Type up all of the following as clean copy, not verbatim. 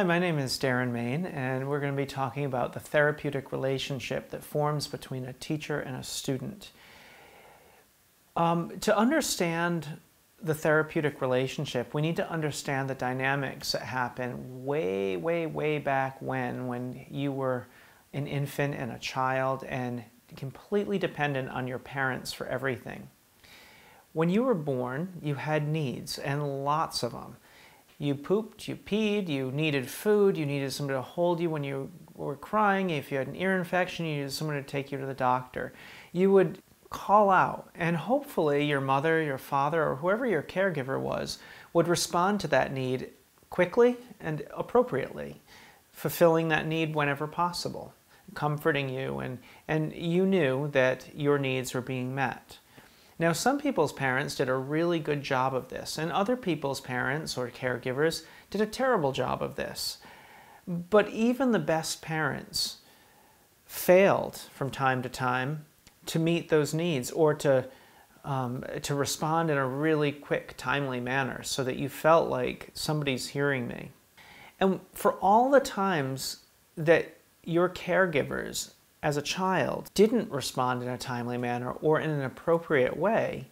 Hi, my name is Darren Main, and we're going to be talking about the therapeutic relationship that forms between a teacher and a student. To understand the therapeutic relationship, we need to understand the dynamics that happen way back when you were an infant and a child and completely dependent on your parents for everything. When you were born, you had needs, and lots of them. You pooped, you peed, you needed food, you needed someone to hold you when you were crying. If you had an ear infection, you needed someone to take you to the doctor. You would call out, and hopefully your mother, your father, or whoever your caregiver was would respond to that need quickly and appropriately, fulfilling that need whenever possible, comforting you, and you knew that your needs were being met. Now, some people's parents did a really good job of this, and other people's parents or caregivers did a terrible job of this. But even the best parents failed from time to time to meet those needs or to respond in a really quick, timely manner so that you felt like somebody's hearing me. And for all the times that your caregivers as a child didn't respond in a timely manner or in an appropriate way,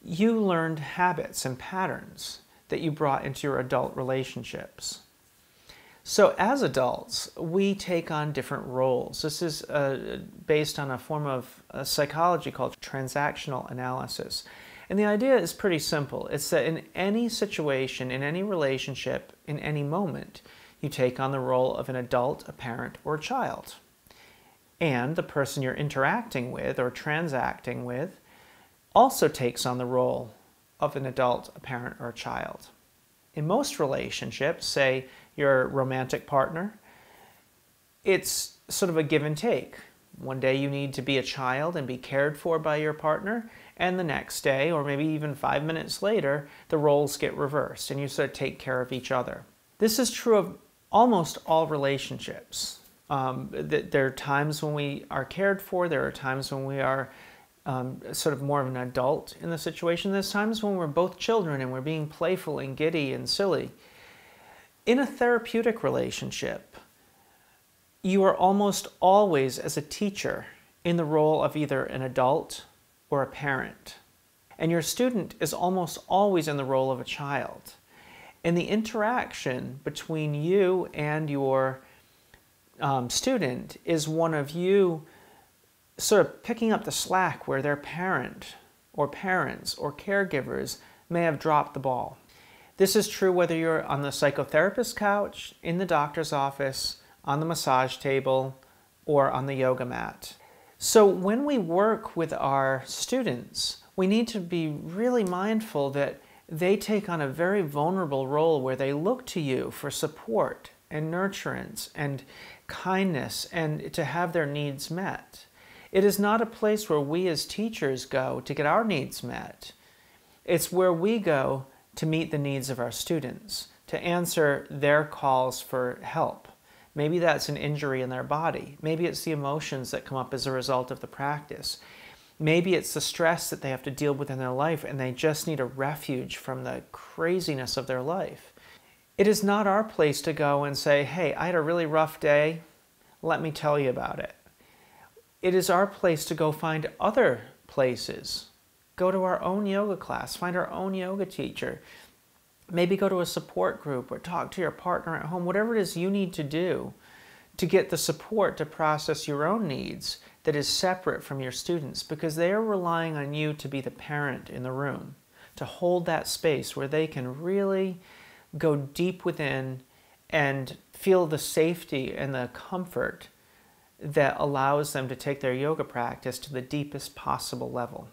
you learned habits and patterns that you brought into your adult relationships. So as adults, we take on different roles. This is based on a form of psychology called Transactional Analysis. And the idea is pretty simple. It's that in any situation, in any relationship, in any moment, you take on the role of an adult, a parent, or a child. And the person you're interacting with or transacting with also takes on the role of an adult, a parent, or a child. In most relationships, say your romantic partner, it's sort of a give and take. One day you need to be a child and be cared for by your partner, and the next day, or maybe even 5 minutes later, the roles get reversed and you sort of take care of each other. This is true of almost all relationships. There are times when we are cared for, there are times when we are sort of more of an adult in the situation. There's times when we're both children and we're being playful and giddy and silly. In a therapeutic relationship, you are almost always, as a teacher, in the role of either an adult or a parent. And your student is almost always in the role of a child. And the interaction between you and your student is one of you sort of picking up the slack where their parent or parents or caregivers may have dropped the ball. This is true whether you're on the psychotherapist's couch, in the doctor's office, on the massage table, or on the yoga mat. So when we work with our students, we need to be really mindful that they take on a very vulnerable role where they look to you for support and nurturance and kindness and to have their needs met. It is not a place where we as teachers go to get our needs met. It's where we go to meet the needs of our students, to answer their calls for help. Maybe that's an injury in their body. Maybe it's the emotions that come up as a result of the practice. Maybe it's the stress that they have to deal with in their life and they just need a refuge from the craziness of their life. It is not our place to go and say, hey, I had a really rough day, let me tell you about it. It is our place to go find other places. Go to our own yoga class, find our own yoga teacher. Maybe go to a support group or talk to your partner at home, whatever it is you need to do to get the support to process your own needs that is separate from your students, because they are relying on you to be the parent in the room, to hold that space where they can really go deep within and feel the safety and the comfort that allows them to take their yoga practice to the deepest possible level.